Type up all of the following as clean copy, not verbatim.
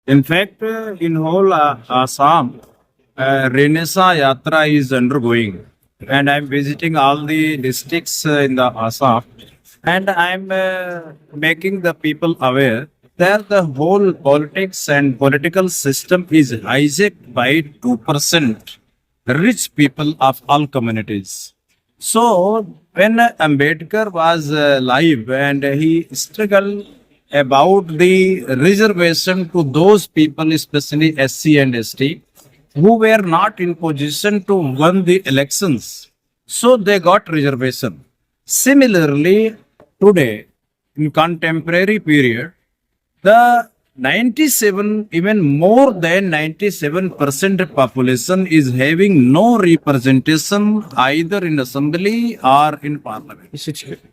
In fact, in whole Assam, Renaissance Yatra is undergoing, and I'm visiting all the districts in the Assam, and I'm making the people aware that the whole politics and political system is hijacked by 2% rich people of all communities. So when Ambedkar was alive and he struggled about the reservation to those people, especially SC and ST, who were not in position to win the elections. So they got reservation. Similarly, today, in contemporary period, the 97, even more than 97% population is having no representation either in assembly or in parliament.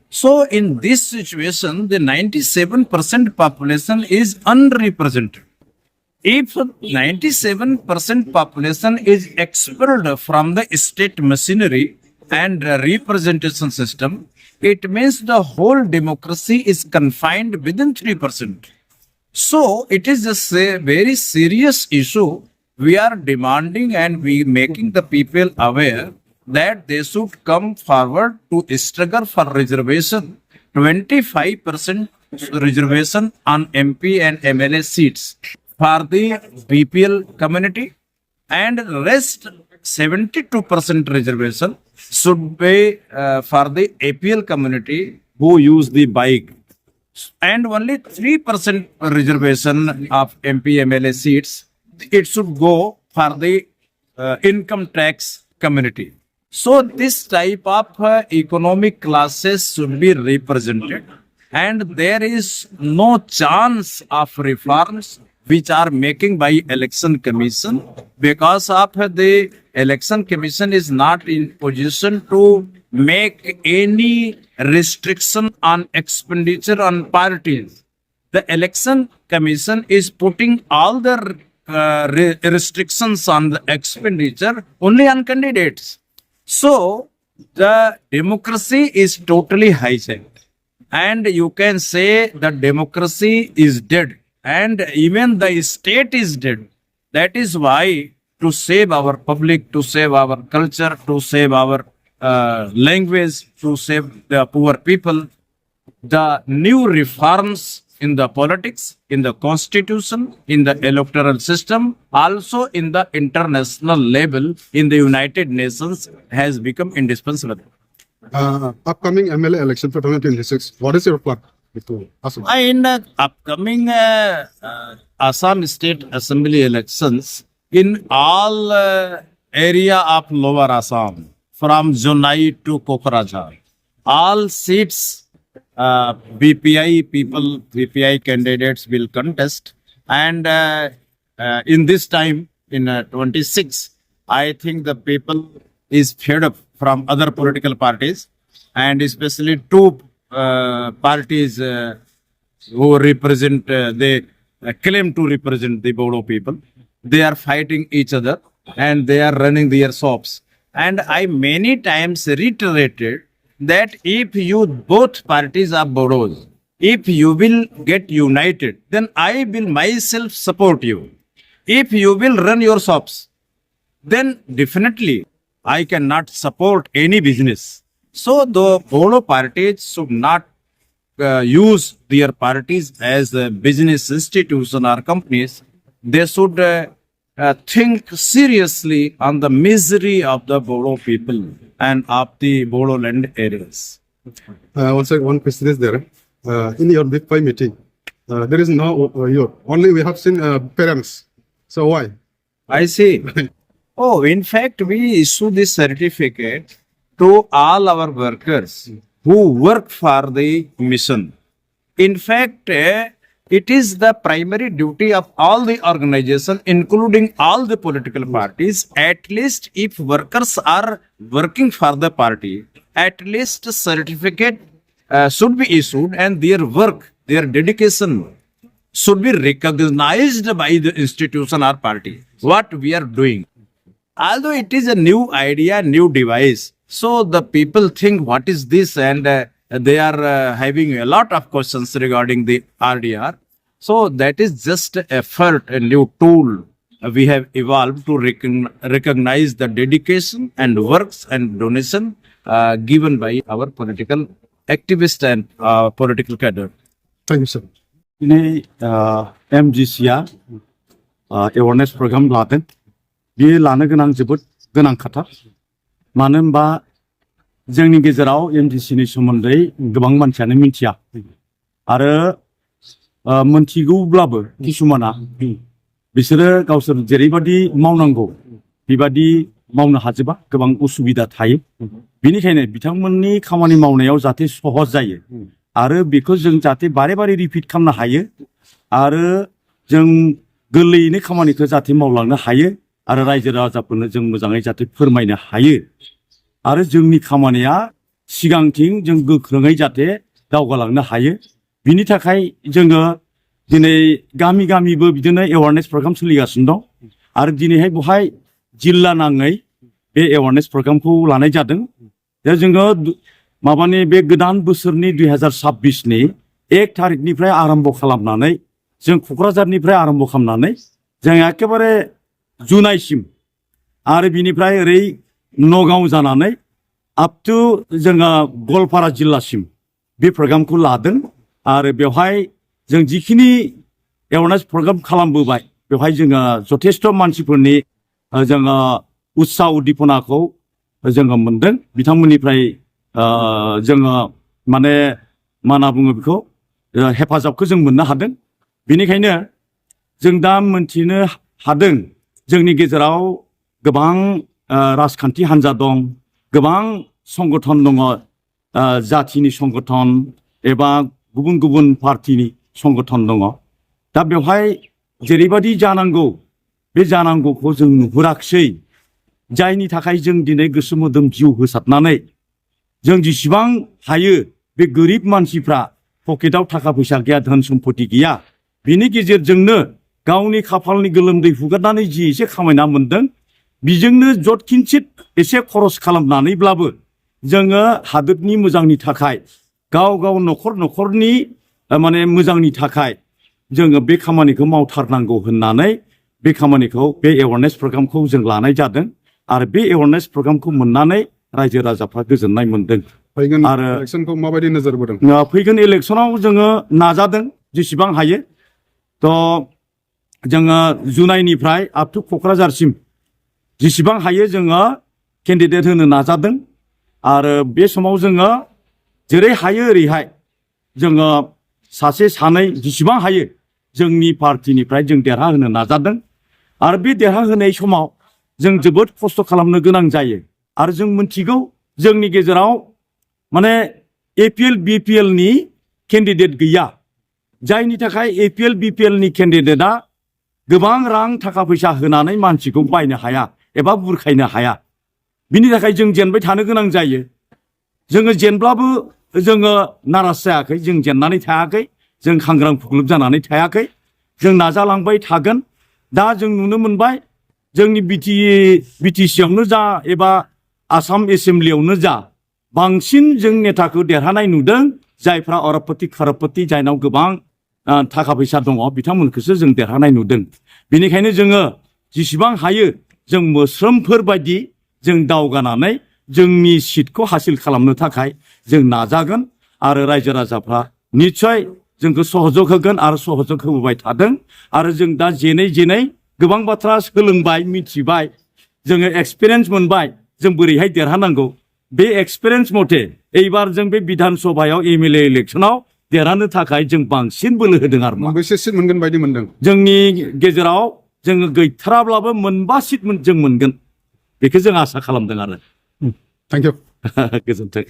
So in this situation, the 97% population is unrepresented. If 97% population is expelled from the state machinery and representation system, it means the whole democracy is confined within 3%. So it is a very serious issue. We are demanding and we making the people aware that they should come forward to struggle for reservation. 25% reservation on MP and MLA seats for the BPL community, and rest 72% reservation should be for the APL community who use the bike, and only 3% reservation of MP MLA seats, it should go for the income tax community. So this type of economic classes should be represented, and there is no chance of reforms which are making by election commission, because of the election commission is not in position to make any restriction on expenditure on parties. The election commission is putting all the restrictions on the expenditure only on candidates. So the democracy is totally hijacked, and you can say that democracy is dead, and even the state is dead. That is why, to save our public, to save our culture, to save our language, to save the poor people, the new reforms in the politics, in the constitution, in the electoral system, also in the international level, in the United Nations, has become indispensable. Upcoming MLA election for 2026, what is your plan? In the upcoming Assam State Assembly elections, in all area of Lower Assam, from Jonai to Kokrajhar, all seats BPI people, BPI candidates will contest, and in this time, in 26, I think the people is fed up from other political parties, and especially two parties who represent, they claim to represent the Bodo people. They are fighting each other and they are running their shops. And I many times reiterated that if you both parties are Bodos, if you will get united, then I will myself support you. If you will run your shops, then definitely I cannot support any business. So the Bodo parties should not use their parties as a business institution or companies. They should think seriously on the misery of the Bodo people and of the Bodo land areas. Also, one question is there. In your Big Five meeting, there is no youth. Only we have seen parents. So why? I see. Oh, in fact, we issue this certificate to all our workers who work for the mission. In fact, it is the primary duty of all the organizations, including all the political parties, at least if workers are working for the party, at least a certificate should be issued, and their work, their dedication should be recognized by the institution or party. What we are doing. Although it is a new idea, new device, so the people think, what is this? And they are having a lot of questions regarding the RDR. So that is just an effort, a new tool we have evolved to recognize the dedication and works and donation given by our political activists and political cadre. Thank you, sir. दिनै MGCआ awareness programme लादों बेयो लानो गोनां जोबोद गोनां खोथा मानो होनबा जोंनि गेजेराव MGCनि सोमोन्दै गोबां मानसियानो मिथिया आरो मोनथिगौब्लाबो किसुमाना बिसोरो गावसोर जेरैबादि मावनांगौ बेबादि मावनो हाजोबा गोबां उसुबिदा थायो बेनिखायनो बिथांमोननि खामानि मावनायाव जाहाथे सहज जायो आरो बेखौ जों जाहाथे बारे बारे रिपिट खालामनो हायो आरो जों गोरलैयैनो खामानिखौ जाहाथे मावलांनो हायो आरो रायजो राजाफोरनो जों मोजाङै जाहाथे फोरमायनो हायो आरो जोंनि खामानिया सिगांथिं जों गोख्रोङै जाहाथे दावगालांनो हायो बिनि थाखाय जोङो दिनै गामि गामिबो बिदिनो एवारनेस प्रग्राम सोलिगासिनो दं आरो दिनैहाय बहाय जिल्ला नाङै बे एवारनेस प्रग्रामखौ लानाय जादों दा जोङो माबानि बे गोदान बोसोरनि 2026नि 1 थारिखनिफ्राय आरम्भ खालामनानै जों क'क्राझारनिफ्राय आरम्भ खालामनानै जों एखेबारे जुनाइसिम आरो बिनिफ्राय ओरै नगाव जानानै आप टु जोङो गवालपारा जिल्लासिम बे प्रग्रामखौ लादों आरो बेवहाय जों जिखिनि एवारनेस प्रग्राम खालामबोबाय बेवहाय जोङो जथेस्थ' मानसिफोरनि जोङो उत्साह उद्दीपनाखौ जोङो मोनदों बिथांमोननिफ्राय जोङो माने मा होनना बुङो बेखौ हेफाजाबखौ जों मोननो हादों बेनिखायनो जों दा मोनथिनो हादों जोंनि गेजेराव गोबां राजखान्थि हान्जा दं गोबां संगठन दङ जाथिनि संगठन एबा गुबुन गुबुन पार्टिनि संगठन दङ दा बेवहाय जेरैबादि जानांगौ बे जानांगौखौ जों नुहुराखिसै जायनि थाखाय जों दिनै गोसो मोदोम जिउ होसारनानै जों जेसेबां हायो बे गोरिब मानसिफ्रा पकेटाव थाखा फैसा गैया धोन सम्पति गैया बिनि गेजेरजोंनो गावनि खाफालनि गोलोमदै हुगारनानै जि एसे खामायना मोनदों बिजोंनो जथखिनसित एसे खरस खालामनानैब्लाबो जोङो हादोरनि मोजांनि थाखाय गाव गाव न'खरनि माने मोजांनि थाखाय जोङो बे खामानिखौ मावथारनांगौ होननानै बे खामानिखौ बे एवारनेस प्रग्रामखौ जों लानाय जादों आरो बे एवारनेस प्रग्रामखौ मोननानै रायजो राजाफ्रा गोजोननाय मोनदों फैगोन आरो इलेक्सनखौ माबायदि नोजोर बोदों फैगोन इलेक्सनाव जोङो नाजादों जेसेबां हायो थ' जोङो जुनाइनिफ्राय आप टु क'क्राझारसिम जेसेबां हायो जोङो केन्डिडेट होनो नाजादों आरो बे समाव जोङो जेरै हायो ओरैहाय जोङो सासे सानै जेसेबां हायो जोंनि पार्टिनिफ्राय जों देरहाहोनो नाजादों आरो बे देरहाहोनाय समाव जों जोबोद खस्थ' खालामनो गोनां जायो आरो जों मिथिगौ जोंनि गेजेराव माने APL BPL नि केन्डिडेट गैया जायनि थाखाय APL BPL नि केन्डिडेटआ गोबां रां थाखा फैसा होनानै मानसिखौ बायनो हाया एबा बुरखायनो हाया बिनि थाखाय जों जेनबाय थानो गोनां जायो जोङो जेनब्लाबो जोङो नाराज जायाखै जों जेननानै थायाखै जों खांग्रां खुग्लुब जानानै थायाखै जों नाजालांबाय थागोन दा जों नुनो मोनबाय जोंनि BTC-आवनो जा एबा आसाम एसेम्ब्लियावनो जा बांसिन जों नेताखौ देरहानाय नुदों जायफ्रा अरबपति खरबपति जायनाव गोबां थाखा फैसा दङ बिथांमोनखौसो जों देरहानाय नुदों बेनिखायनो जोङो जेसेबां हायो जों मोस्रोमफोरबायदि जों दावगानानै जोंनि सिटखौ हासिल खालामनो थाखाय जों नाजागोन आरो रायजो राजाफ्रा निस्सय जोंखौ सहयोग होगोन आरो सहयोग होबोबाय थादों आरो जों दा जेनै जेनै गोबां बाथ्रा सोलोंबाय मिथिबाय जोङो एक्सपिरियेन्स मोनबाय जों बोरैहाय देरहानांगौ बे एक्सपिरियेन्स मथे एबार जों बे बिधान सभायाव MLA इलेक्सनाव देरहानो थाखाय जों बांसिन बोलो होदों आरो बेसे सिट मोनगोन बायदि मोनदों जोंनि गेजेराव जोङो गैथाराब्लाबो मोनबा सिट जों मोनगोन बेखौ जों आसा खालामदों आरो थेंक इउ गोजोन्थों